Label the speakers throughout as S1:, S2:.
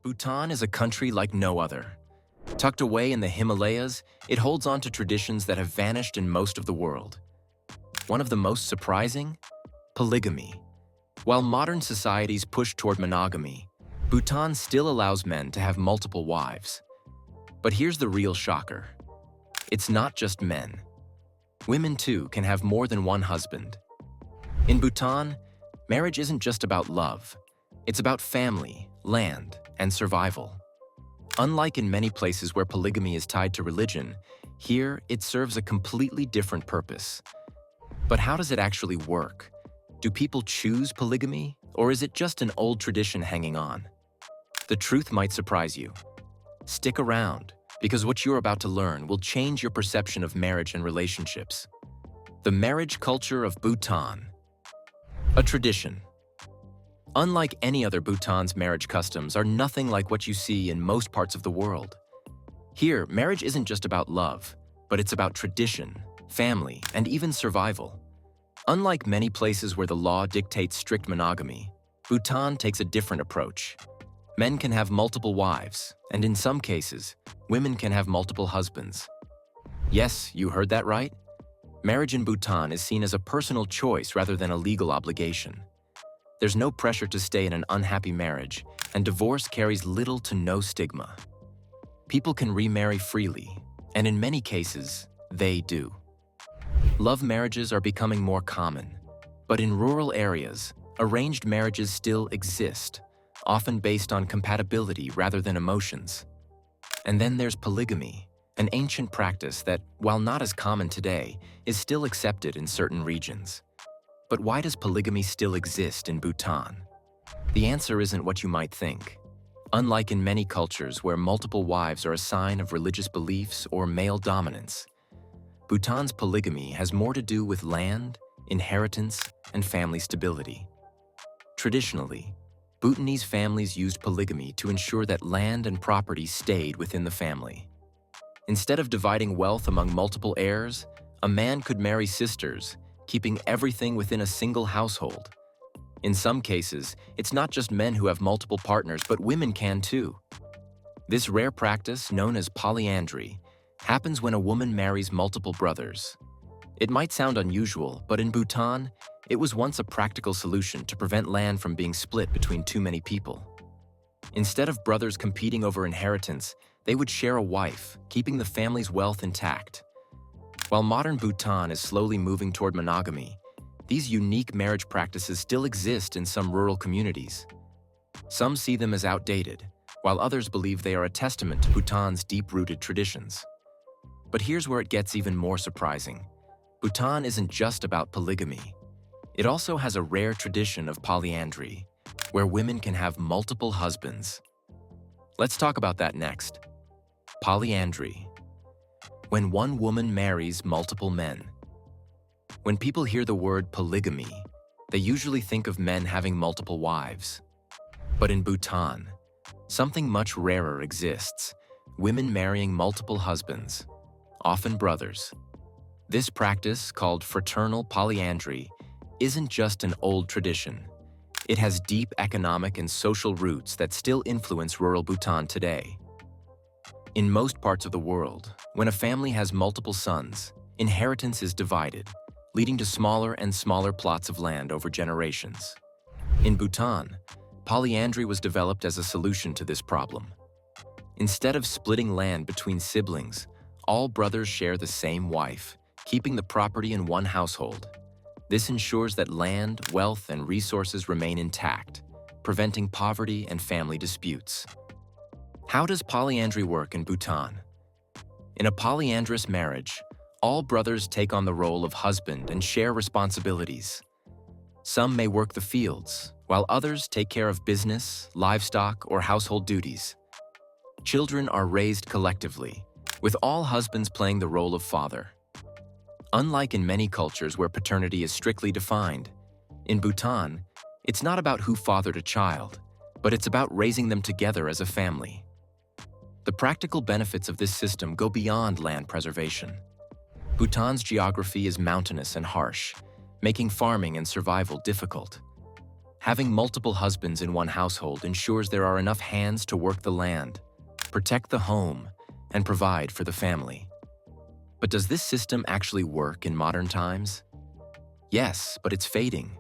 S1: Bhutan is a country like no other. Tucked away in the Himalayas, it holds on to traditions that have vanished in most of the world. One of the most surprising? Polygamy. While modern societies push toward monogamy, Bhutan still allows men to have multiple wives. But here's the real shocker. It's not just men. Women, too, can have more than one husband. In Bhutan, marriage isn't just about love. It's about family, land, and survival. Unlike in many places where polygamy is tied to religion, here it serves a completely different purpose. But how does it actually work? Do people choose polygamy, or is it just an old tradition hanging on? The truth might surprise you. Stick around, because what you're about to learn will change your perception of marriage and relationships. The marriage culture of Bhutan. A tradition. Unlike any other, Bhutan's marriage customs are nothing like what you see in most parts of the world. Here, marriage isn't just about love, but it's about tradition, family, and even survival. Unlike many places where the law dictates strict monogamy, Bhutan takes a different approach. Men can have multiple wives, and in some cases, women can have multiple husbands. Yes, you heard that right. Marriage in Bhutan is seen as a personal choice rather than a legal obligation. There's no pressure to stay in an unhappy marriage, and divorce carries little to no stigma. People can remarry freely, and in many cases, they do. Love marriages are becoming more common, but in rural areas, arranged marriages still exist, often based on compatibility rather than emotions. And then there's polygamy, an ancient practice that, while not as common today, is still accepted in certain regions. But why does polygamy still exist in Bhutan? The answer isn't what you might think. Unlike in many cultures where multiple wives are a sign of religious beliefs or male dominance, Bhutan's polygamy has more to do with land, inheritance, and family stability. Traditionally, Bhutanese families used polygamy to ensure that land and property stayed within the family. Instead of dividing wealth among multiple heirs, a man could marry sisters, keeping everything within a single household. In some cases, it's not just men who have multiple partners, but women can too. This rare practice, known as polyandry, happens when a woman marries multiple brothers. It might sound unusual, but in Bhutan, it was once a practical solution to prevent land from being split between too many people. Instead of brothers competing over inheritance, they would share a wife, keeping the family's wealth intact. While modern Bhutan is slowly moving toward monogamy, these unique marriage practices still exist in some rural communities. Some see them as outdated, while others believe they are a testament to Bhutan's deep-rooted traditions. But here's where it gets even more surprising. Bhutan isn't just about polygamy. It also has a rare tradition of polyandry, where women can have multiple husbands. Let's talk about that next. Polyandry. When one woman marries multiple men. When people hear the word polygamy, they usually think of men having multiple wives. But in Bhutan, something much rarer exists: women marrying multiple husbands, often brothers. This practice, called fraternal polyandry, isn't just an old tradition. It has deep economic and social roots that still influence rural Bhutan today. In most parts of the world, when a family has multiple sons, inheritance is divided, leading to smaller and smaller plots of land over generations. In Bhutan, polyandry was developed as a solution to this problem. Instead of splitting land between siblings, all brothers share the same wife, keeping the property in one household. This ensures that land, wealth, and resources remain intact, preventing poverty and family disputes. How does polyandry work in Bhutan? In a polyandrous marriage, all brothers take on the role of husband and share responsibilities. Some may work the fields, while others take care of business, livestock, or household duties. Children are raised collectively, with all husbands playing the role of father. Unlike in many cultures where paternity is strictly defined, in Bhutan, it's not about who fathered a child, but it's about raising them together as a family. The practical benefits of this system go beyond land preservation. Bhutan's geography is mountainous and harsh, making farming and survival difficult. Having multiple husbands in one household ensures there are enough hands to work the land, protect the home, and provide for the family. But does this system actually work in modern times? Yes, but it's fading.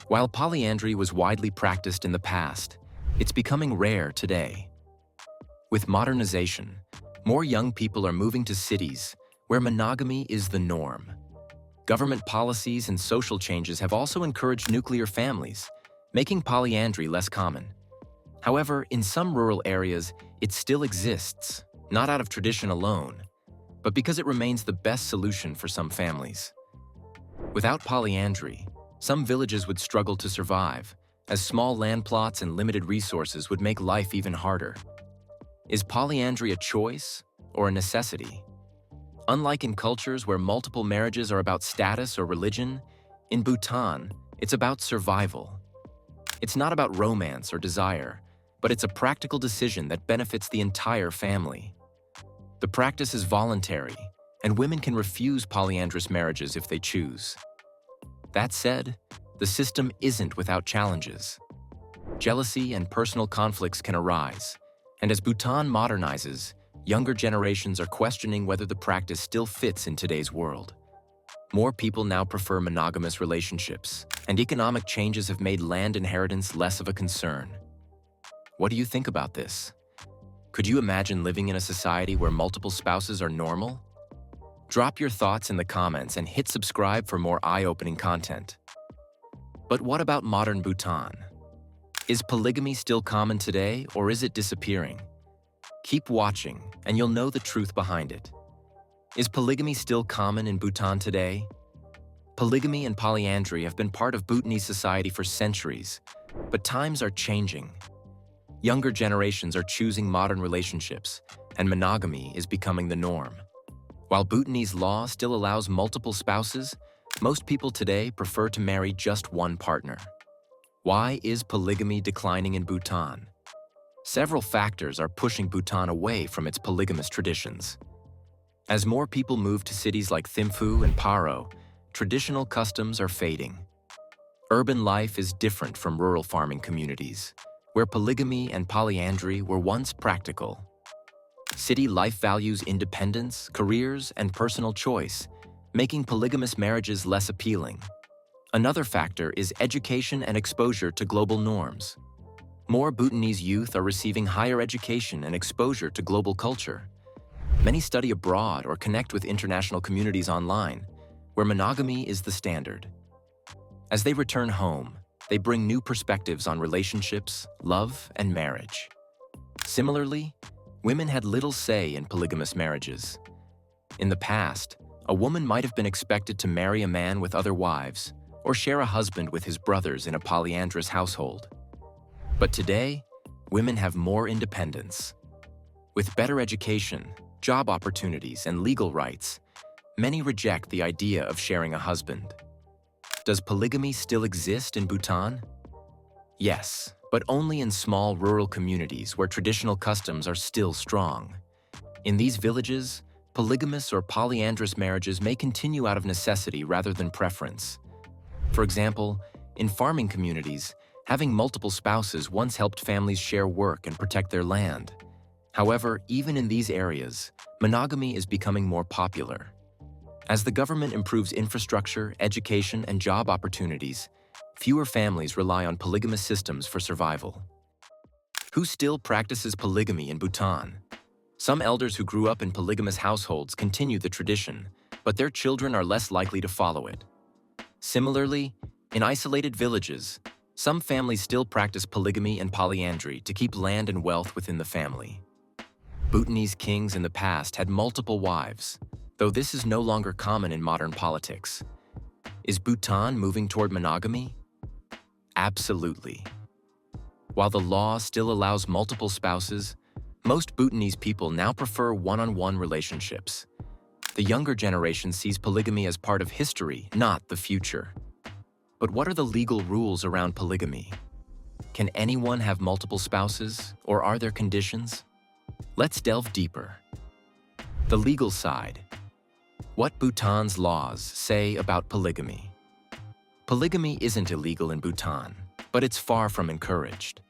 S1: While polyandry was widely practiced in the past, it's becoming rare today. With modernization, more young people are moving to cities where monogamy is the norm. Government policies and social changes have also encouraged nuclear families, making polyandry less common. However, in some rural areas, it still exists, not out of tradition alone, but because it remains the best solution for some families. Without polyandry, some villages would struggle to survive, as small land plots and limited resources would make life even harder. Is polyandry a choice or a necessity? Unlike in cultures where multiple marriages are about status or religion, in Bhutan, it's about survival. It's not about romance or desire, but it's a practical decision that benefits the entire family. The practice is voluntary, and women can refuse polyandrous marriages if they choose. That said, the system isn't without challenges. Jealousy and personal conflicts can arise, and as Bhutan modernizes, younger generations are questioning whether the practice still fits in today's world. More people now prefer monogamous relationships, and economic changes have made land inheritance less of a concern. What do you think about this? Could you imagine living in a society where multiple spouses are normal? Drop your thoughts in the comments and hit subscribe for more eye-opening content. But what about modern Bhutan? Is polygamy still common today, or is it disappearing? Keep watching, and you'll know the truth behind it. Is polygamy still common in Bhutan today? Polygamy and polyandry have been part of Bhutanese society for centuries, but times are changing. Younger generations are choosing modern relationships, and monogamy is becoming the norm. While Bhutanese law still allows multiple spouses, most people today prefer to marry just one partner. Why is polygamy declining in Bhutan? Several factors are pushing Bhutan away from its polygamous traditions. As more people move to cities like Thimphu and Paro, traditional customs are fading. Urban life is different from rural farming communities, where polygamy and polyandry were once practical. City life values independence, careers, and personal choice, making polygamous marriages less appealing. Another factor is education and exposure to global norms. More Bhutanese youth are receiving higher education and exposure to global culture. Many study abroad or connect with international communities online, where monogamy is the standard. As they return home, they bring new perspectives on relationships, love, and marriage. Similarly, women had little say in polygamous marriages. In the past, a woman might have been expected to marry a man with other wives or share a husband with his brothers in a polyandrous household. But today, women have more independence. With better education, job opportunities, and legal rights, many reject the idea of sharing a husband. Does polygamy still exist in Bhutan? Yes, but only in small rural communities where traditional customs are still strong. In these villages, polygamous or polyandrous marriages may continue out of necessity rather than preference. For example, in farming communities, having multiple spouses once helped families share work and protect their land. However, even in these areas, monogamy is becoming more popular. As the government improves infrastructure, education, and job opportunities, fewer families rely on polygamous systems for survival. Who still practices polygamy in Bhutan? Some elders who grew up in polygamous households continue the tradition, but their children are less likely to follow it. Similarly, in isolated villages, some families still practice polygamy and polyandry to keep land and wealth within the family. Bhutanese kings in the past had multiple wives, though this is no longer common in modern politics. Is Bhutan moving toward monogamy? Absolutely. While the law still allows multiple spouses, most Bhutanese people now prefer one-on-one relationships. The younger generation sees polygamy as part of history, not the future. But what are the legal rules around polygamy? Can anyone have multiple spouses, or are there conditions? Let's delve deeper. The legal side. What Bhutan's laws say about polygamy. Polygamy isn't illegal in Bhutan, but it's far from encouraged.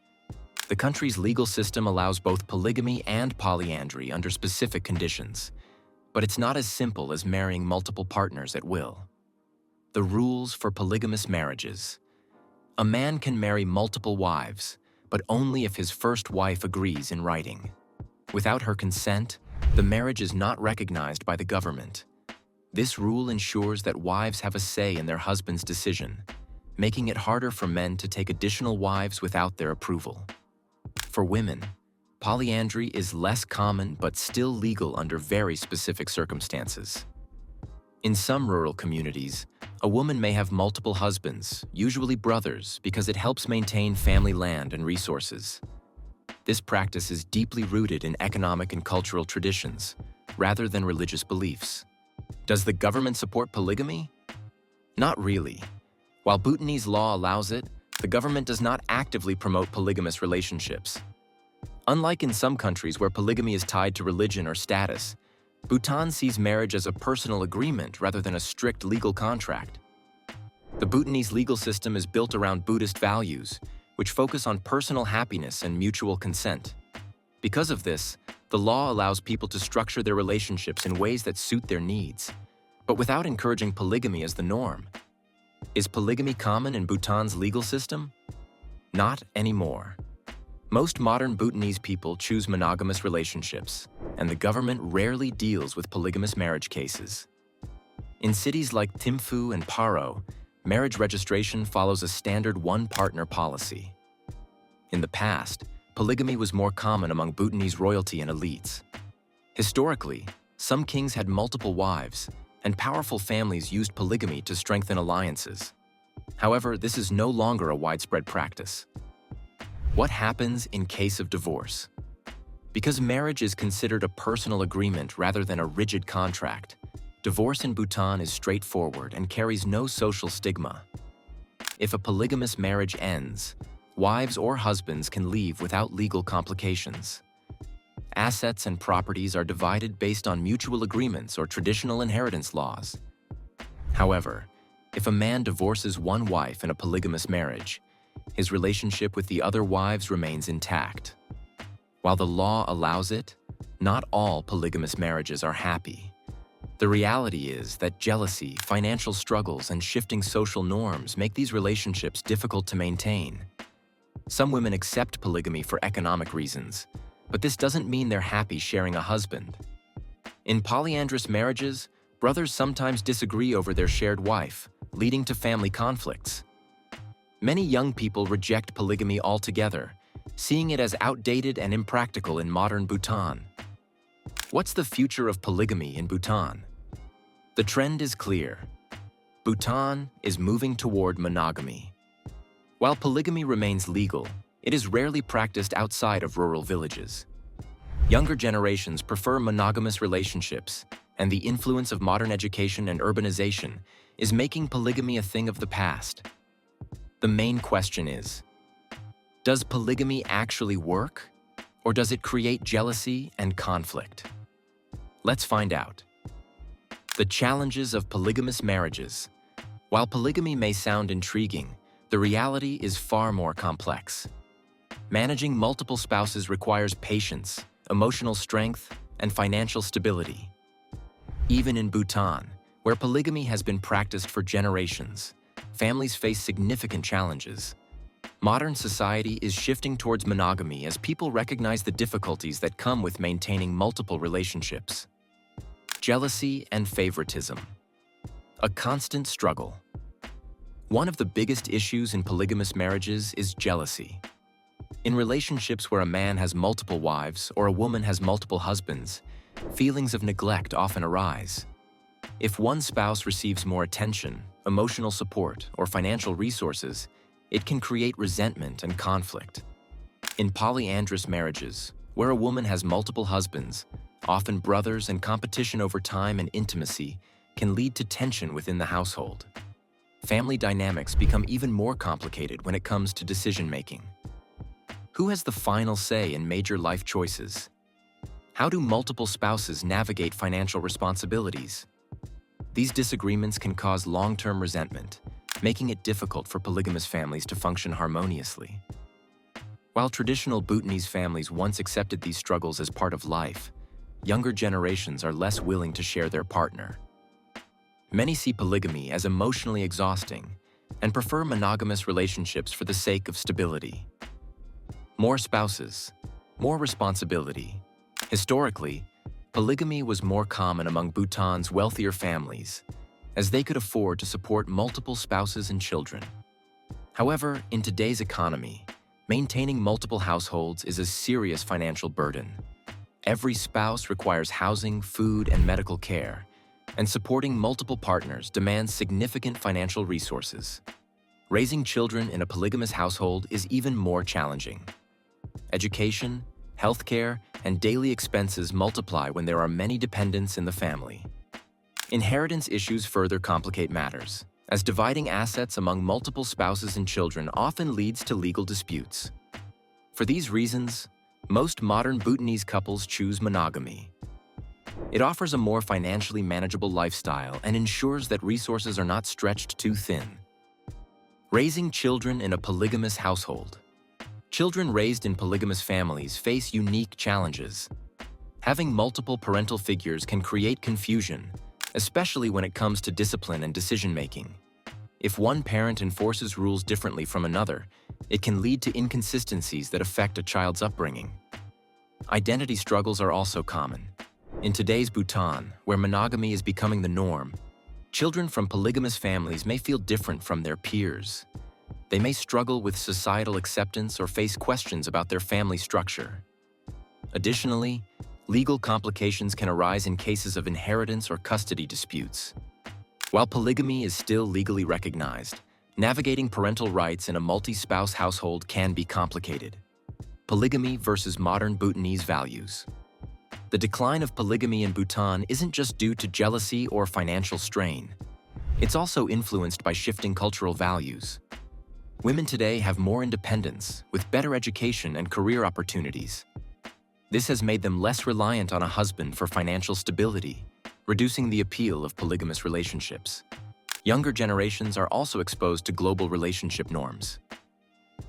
S1: The country's legal system allows both polygamy and polyandry under specific conditions, but it's not as simple as marrying multiple partners at will. The rules for polygamous marriages. A man can marry multiple wives, but only if his first wife agrees in writing. Without her consent, the marriage is not recognized by the government. This rule ensures that wives have a say in their husband's decision, making it harder for men to take additional wives without their approval. For women, polyandry is less common but still legal under very specific circumstances. In some rural communities, a woman may have multiple husbands, usually brothers, because it helps maintain family land and resources. This practice is deeply rooted in economic and cultural traditions, rather than religious beliefs. Does the government support polygamy? Not really. While Bhutanese law allows it, the government does not actively promote polygamous relationships. Unlike in some countries where polygamy is tied to religion or status, Bhutan sees marriage as a personal agreement rather than a strict legal contract. The Bhutanese legal system is built around Buddhist values, which focus on personal happiness and mutual consent. Because of this, the law allows people to structure their relationships in ways that suit their needs, but without encouraging polygamy as the norm. Is polygamy common in Bhutan's legal system? Not anymore. Most modern Bhutanese people choose monogamous relationships, and the government rarely deals with polygamous marriage cases. In cities like Thimphu and Paro, marriage registration follows a standard one-partner policy. In the past, polygamy was more common among Bhutanese royalty and elites. Historically, some kings had multiple wives, and powerful families used polygamy to strengthen alliances. However, this is no longer a widespread practice. What happens in case of divorce? Because marriage is considered a personal agreement rather than a rigid contract, divorce in Bhutan is straightforward and carries no social stigma. If a polygamous marriage ends, wives or husbands can leave without legal complications. Assets and properties are divided based on mutual agreements or traditional inheritance laws. However, if a man divorces one wife in a polygamous marriage, his relationship with the other wives remains intact. While the law allows it, not all polygamous marriages are happy. The reality is that jealousy, financial struggles, and shifting social norms make these relationships difficult to maintain. Some women accept polygamy for economic reasons, but this doesn't mean they're happy sharing a husband. In polyandrous marriages, brothers sometimes disagree over their shared wife, leading to family conflicts. Many young people reject polygamy altogether, seeing it as outdated and impractical in modern Bhutan. What's the future of polygamy in Bhutan? The trend is clear. Bhutan is moving toward monogamy. While polygamy remains legal, it is rarely practiced outside of rural villages. Younger generations prefer monogamous relationships, and the influence of modern education and urbanization is making polygamy a thing of the past. The main question is, does polygamy actually work, or does it create jealousy and conflict? Let's find out. The challenges of polygamous marriages. While polygamy may sound intriguing, the reality is far more complex. Managing multiple spouses requires patience, emotional strength, and financial stability. Even in Bhutan, where polygamy has been practiced for generations, families face significant challenges. Modern society is shifting towards monogamy as people recognize the difficulties that come with maintaining multiple relationships. Jealousy and favoritism. A constant struggle. One of the biggest issues in polygamous marriages is jealousy. In relationships where a man has multiple wives or a woman has multiple husbands, feelings of neglect often arise. If one spouse receives more attention, emotional support, or financial resources, it can create resentment and conflict. In polyandrous marriages, where a woman has multiple husbands, often brothers, and competition over time and intimacy can lead to tension within the household. Family dynamics become even more complicated when it comes to decision-making. Who has the final say in major life choices? How do multiple spouses navigate financial responsibilities? These disagreements can cause long-term resentment, making it difficult for polygamous families to function harmoniously. While traditional Bhutanese families once accepted these struggles as part of life, younger generations are less willing to share their partner. Many see polygamy as emotionally exhausting and prefer monogamous relationships for the sake of stability. More spouses, more responsibility. Historically, polygamy was more common among Bhutan's wealthier families, as they could afford to support multiple spouses and children. However, in today's economy, maintaining multiple households is a serious financial burden. Every spouse requires housing, food, and medical care, and supporting multiple partners demands significant financial resources. Raising children in a polygamous household is even more challenging. Education, healthcare, and daily expenses multiply when there are many dependents in the family. Inheritance issues further complicate matters, as dividing assets among multiple spouses and children often leads to legal disputes. For these reasons, most modern Bhutanese couples choose monogamy. It offers a more financially manageable lifestyle and ensures that resources are not stretched too thin. Raising children in a polygamous household. Children raised in polygamous families face unique challenges. Having multiple parental figures can create confusion, especially when it comes to discipline and decision-making. If one parent enforces rules differently from another, it can lead to inconsistencies that affect a child's upbringing. Identity struggles are also common. In today's Bhutan, where monogamy is becoming the norm, children from polygamous families may feel different from their peers. They may struggle with societal acceptance or face questions about their family structure. Additionally, legal complications can arise in cases of inheritance or custody disputes. While polygamy is still legally recognized, navigating parental rights in a multi-spouse household can be complicated. Polygamy versus modern Bhutanese values. The decline of polygamy in Bhutan isn't just due to jealousy or financial strain. It's also influenced by shifting cultural values. Women today have more independence, with better education and career opportunities. This has made them less reliant on a husband for financial stability, reducing the appeal of polygamous relationships. Younger generations are also exposed to global relationship norms.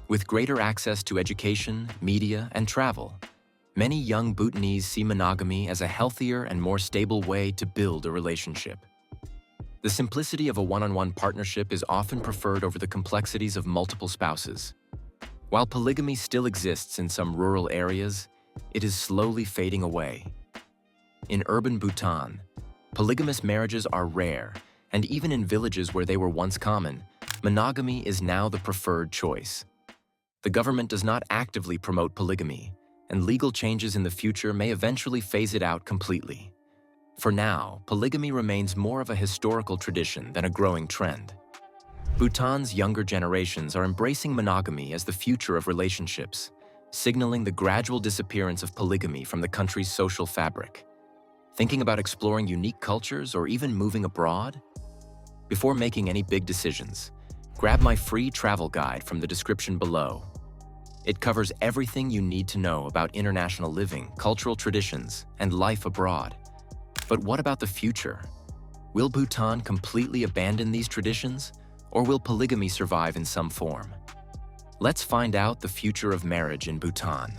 S1: With greater access to education, media, and travel, many young Bhutanese see monogamy as a healthier and more stable way to build a relationship. The simplicity of a one-on-one partnership is often preferred over the complexities of multiple spouses. While polygamy still exists in some rural areas, it is slowly fading away. In urban Bhutan, polygamous marriages are rare, and even in villages where they were once common, monogamy is now the preferred choice. The government does not actively promote polygamy, and legal changes in the future may eventually phase it out completely. For now, polygamy remains more of a historical tradition than a growing trend. Bhutan's younger generations are embracing monogamy as the future of relationships, signaling the gradual disappearance of polygamy from the country's social fabric. Thinking about exploring unique cultures or even moving abroad? Before making any big decisions, grab my free travel guide from the description below. It covers everything you need to know about international living, cultural traditions, and life abroad. But what about the future? Will Bhutan completely abandon these traditions, or will polygamy survive in some form? Let's find out the future of marriage in Bhutan.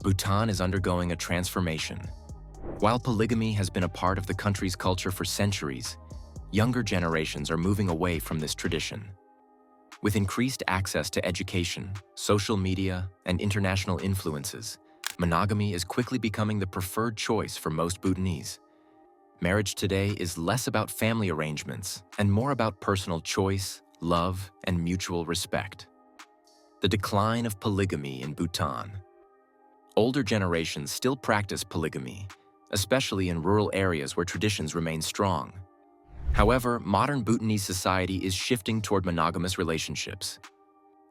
S1: Bhutan is undergoing a transformation. While polygamy has been a part of the country's culture for centuries, younger generations are moving away from this tradition. With increased access to education, social media, and international influences, monogamy is quickly becoming the preferred choice for most Bhutanese. Marriage today is less about family arrangements and more about personal choice, love, and mutual respect. The decline of polygamy in Bhutan. Older generations still practice polygamy, especially in rural areas where traditions remain strong. However, modern Bhutanese society is shifting toward monogamous relationships.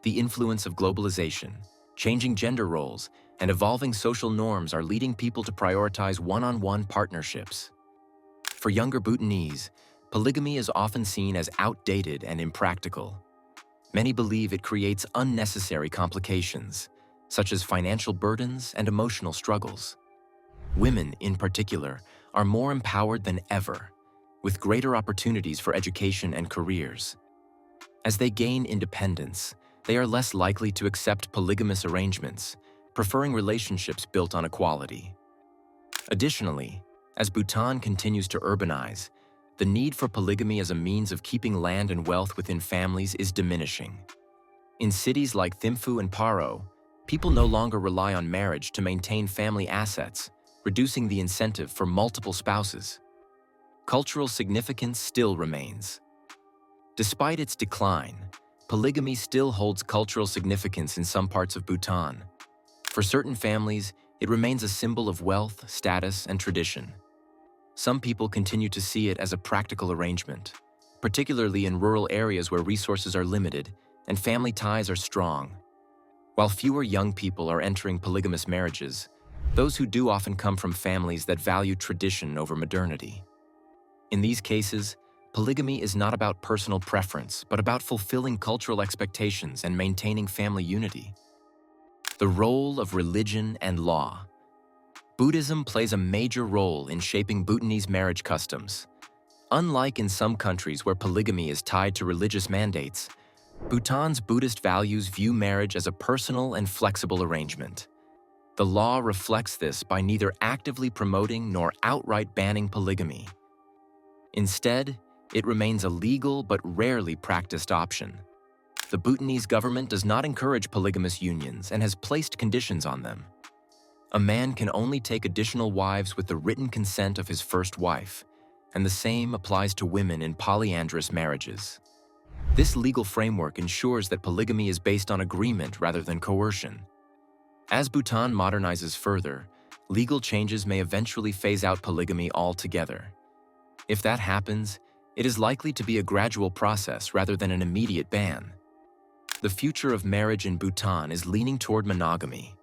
S1: The influence of globalization, changing gender roles, and evolving social norms are leading people to prioritize one-on-one partnerships. For younger Bhutanese, polygamy is often seen as outdated and impractical. Many believe it creates unnecessary complications, such as financial burdens and emotional struggles. Women, in particular, are more empowered than ever, with greater opportunities for education and careers. As they gain independence, they are less likely to accept polygamous arrangements, preferring relationships built on equality. Additionally, as Bhutan continues to urbanize, the need for polygamy as a means of keeping land and wealth within families is diminishing. In cities like Thimphu and Paro, people no longer rely on marriage to maintain family assets, reducing the incentive for multiple spouses. Cultural significance still remains. Despite its decline, polygamy still holds cultural significance in some parts of Bhutan. For certain families, it remains a symbol of wealth, status, and tradition. Some people continue to see it as a practical arrangement, particularly in rural areas where resources are limited and family ties are strong. While fewer young people are entering polygamous marriages, those who do often come from families that value tradition over modernity. In these cases, polygamy is not about personal preference, but about fulfilling cultural expectations and maintaining family unity. The role of religion and law. Buddhism plays a major role in shaping Bhutanese marriage customs. Unlike in some countries where polygamy is tied to religious mandates, Bhutan's Buddhist values view marriage as a personal and flexible arrangement. The law reflects this by neither actively promoting nor outright banning polygamy. Instead, it remains a legal but rarely practiced option. The Bhutanese government does not encourage polygamous unions and has placed conditions on them. A man can only take additional wives with the written consent of his first wife, and the same applies to women in polyandrous marriages. This legal framework ensures that polygamy is based on agreement rather than coercion. As Bhutan modernizes further, legal changes may eventually phase out polygamy altogether. If that happens, it is likely to be a gradual process rather than an immediate ban. The future of marriage in Bhutan is leaning toward monogamy.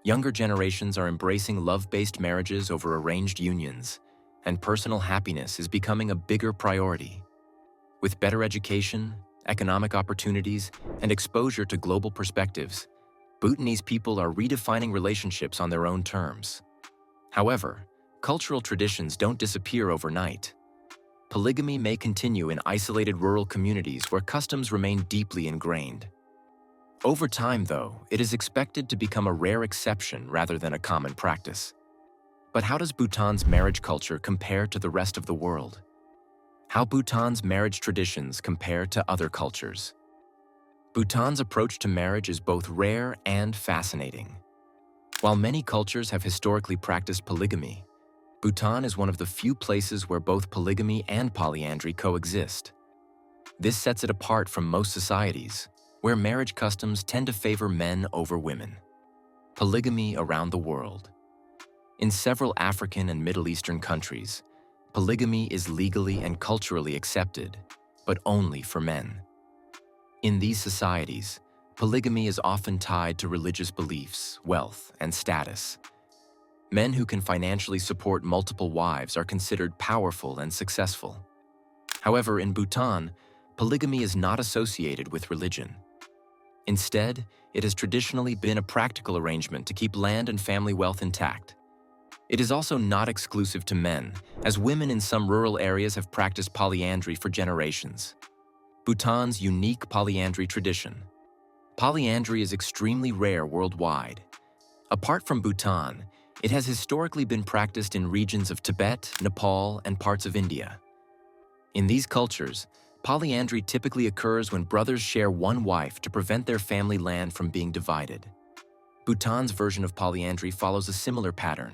S1: Younger generations are embracing love-based marriages over arranged unions, and personal happiness is becoming a bigger priority. With better education, economic opportunities, and exposure to global perspectives, Bhutanese people are redefining relationships on their own terms. However, cultural traditions don't disappear overnight. Polygamy may continue in isolated rural communities where customs remain deeply ingrained. Over time, though, it is expected to become a rare exception rather than a common practice. But how does Bhutan's marriage culture compare to the rest of the world? How Bhutan's marriage traditions compare to other cultures? Bhutan's approach to marriage is both rare and fascinating. While many cultures have historically practiced polygamy, Bhutan is one of the few places where both polygamy and polyandry coexist. This sets it apart from most societies, where marriage customs tend to favor men over women. Polygamy around the world. In several African and Middle Eastern countries, polygamy is legally and culturally accepted, but only for men. In these societies, polygamy is often tied to religious beliefs, wealth, and status. Men who can financially support multiple wives are considered powerful and successful. However, in Bhutan, polygamy is not associated with religion. Instead, it has traditionally been a practical arrangement to keep land and family wealth intact. It is also not exclusive to men, as women in some rural areas have practiced polyandry for generations. Bhutan's unique polyandry tradition. Polyandry is extremely rare worldwide. Apart from Bhutan, it has historically been practiced in regions of Tibet, Nepal, and parts of India. In these cultures, polyandry typically occurs when brothers share one wife to prevent their family land from being divided. Bhutan's version of polyandry follows a similar pattern,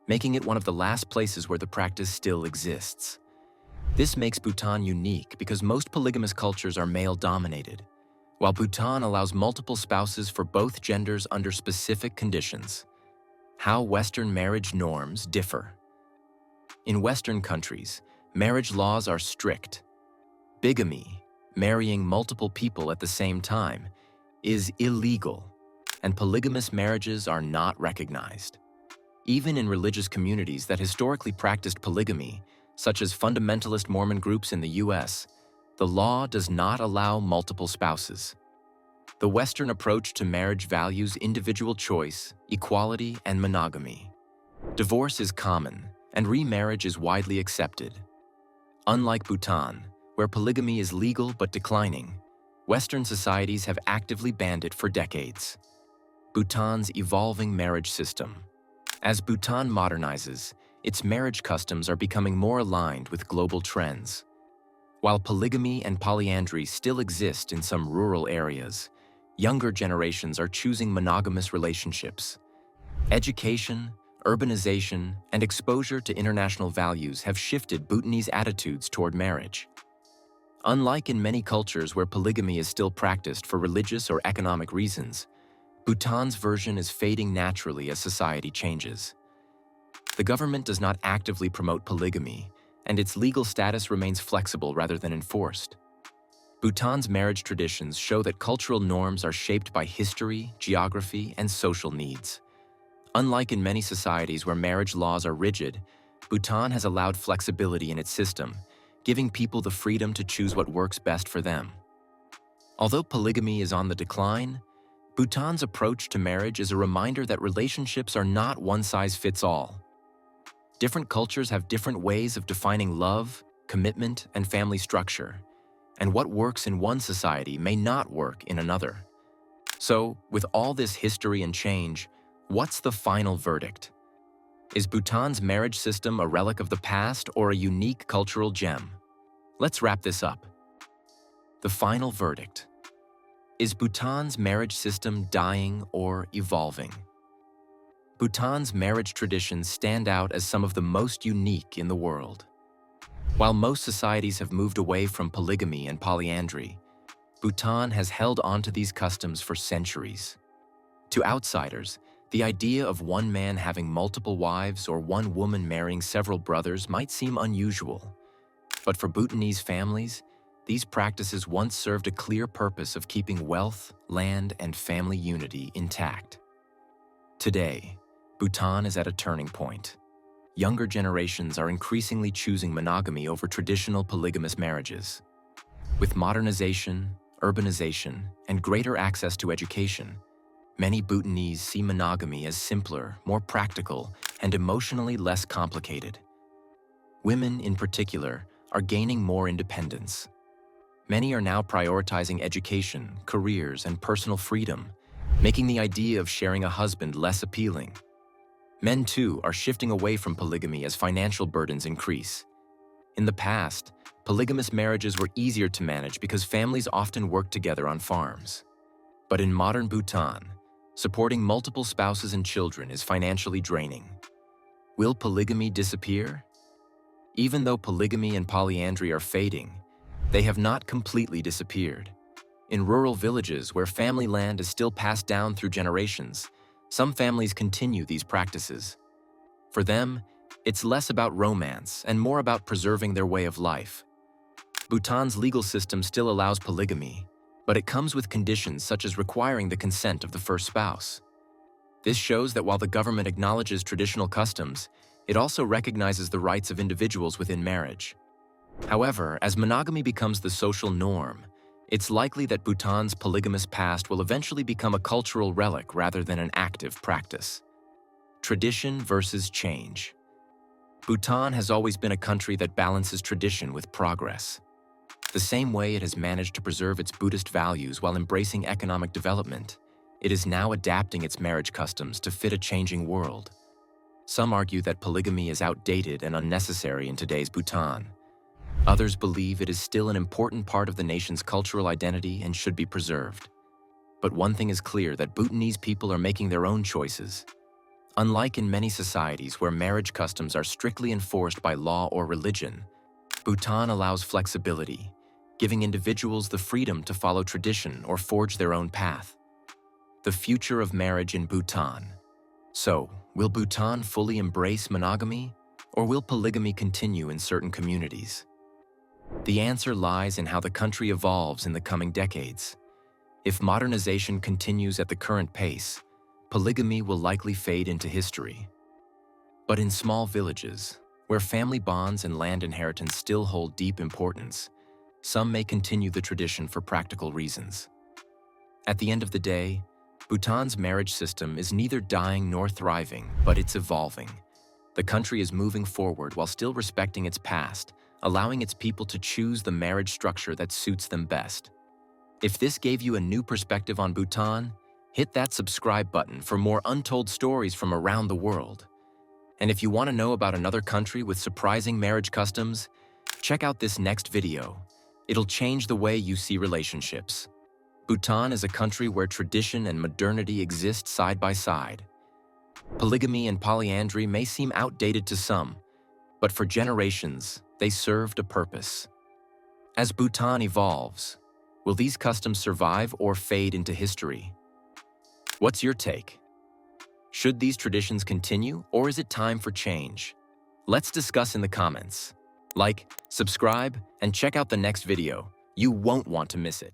S1: making it one of the last places where the practice still exists. This makes Bhutan unique because most polygamous cultures are male-dominated, while Bhutan allows multiple spouses for both genders under specific conditions. How Western marriage norms differ. In Western countries, marriage laws are strict. Bigamy, marrying multiple people at the same time, is illegal, and polygamous marriages are not recognized. Even in religious communities that historically practiced polygamy, such as fundamentalist Mormon groups in the US, the law does not allow multiple spouses. The Western approach to marriage values individual choice, equality, and monogamy. Divorce is common, and remarriage is widely accepted. Unlike Bhutan, where polygamy is legal but declining, Western societies have actively banned it for decades. Bhutan's evolving marriage system. As Bhutan modernizes, its marriage customs are becoming more aligned with global trends. While polygamy and polyandry still exist in some rural areas, younger generations are choosing monogamous relationships. Education, urbanization, and exposure to international values have shifted Bhutanese attitudes toward marriage. Unlike in many cultures where polygamy is still practiced for religious or economic reasons, Bhutan's version is fading naturally as society changes. The government does not actively promote polygamy, and its legal status remains flexible rather than enforced. Bhutan's marriage traditions show that cultural norms are shaped by history, geography, and social needs. Unlike in many societies where marriage laws are rigid, Bhutan has allowed flexibility in its system, giving people the freedom to choose what works best for them. Although polygamy is on the decline, Bhutan's approach to marriage is a reminder that relationships are not one-size-fits-all. Different cultures have different ways of defining love, commitment, and family structure, and what works in one society may not work in another. So, with all this history and change, what's the final verdict? Is Bhutan's marriage system a relic of the past or a unique cultural gem? Let's wrap this up. The final verdict. Is Bhutan's marriage system dying or evolving? Bhutan's marriage traditions stand out as some of the most unique in the world. While most societies have moved away from polygamy and polyandry, Bhutan has held onto these customs for centuries. To outsiders, the idea of one man having multiple wives or one woman marrying several brothers might seem unusual. But for Bhutanese families, these practices once served a clear purpose of keeping wealth, land, and family unity intact. Today, Bhutan is at a turning point. Younger generations are increasingly choosing monogamy over traditional polygamous marriages. With modernization, urbanization, and greater access to education, many Bhutanese see monogamy as simpler, more practical, and emotionally less complicated. Women, in particular, are gaining more independence. Many are now prioritizing education, careers, and personal freedom, making the idea of sharing a husband less appealing. Men, too, are shifting away from polygamy as financial burdens increase. In the past, polygamous marriages were easier to manage because families often worked together on farms. But in modern Bhutan, supporting multiple spouses and children is financially draining. Will polygamy disappear? Even though polygamy and polyandry are fading, they have not completely disappeared. In rural villages where family land is still passed down through generations, some families continue these practices. For them, it's less about romance and more about preserving their way of life. Bhutan's legal system still allows polygamy, but it comes with conditions such as requiring the consent of the first spouse. This shows that while the government acknowledges traditional customs, it also recognizes the rights of individuals within marriage. However, as monogamy becomes the social norm, it's likely that Bhutan's polygamous past will eventually become a cultural relic rather than an active practice. Tradition versus change. Bhutan has always been a country that balances tradition with progress. The same way it has managed to preserve its Buddhist values while embracing economic development, it is now adapting its marriage customs to fit a changing world. Some argue that polygamy is outdated and unnecessary in today's Bhutan. Others believe it is still an important part of the nation's cultural identity and should be preserved. But one thing is clear, that Bhutanese people are making their own choices. Unlike in many societies where marriage customs are strictly enforced by law or religion, Bhutan allows flexibility, giving individuals the freedom to follow tradition or forge their own path. The future of marriage in Bhutan. So, will Bhutan fully embrace monogamy, or will polygamy continue in certain communities? The answer lies in how the country evolves in the coming decades. If modernization continues at the current pace, polygamy will likely fade into history. But in small villages, where family bonds and land inheritance still hold deep importance, some may continue the tradition for practical reasons. At the end of the day, Bhutan's marriage system is neither dying nor thriving, but it's evolving. The country is moving forward while still respecting its past, allowing its people to choose the marriage structure that suits them best. If this gave you a new perspective on Bhutan, hit that subscribe button for more untold stories from around the world. And if you want to know about another country with surprising marriage customs, check out this next video. It'll change the way you see relationships. Bhutan is a country where tradition and modernity exist side by side. Polygamy and polyandry may seem outdated to some, but for generations, they served a purpose. As Bhutan evolves, will these customs survive or fade into history? What's your take? Should these traditions continue, or is it time for change? Let's discuss in the comments. Like, subscribe, and check out the next video. You won't want to miss it.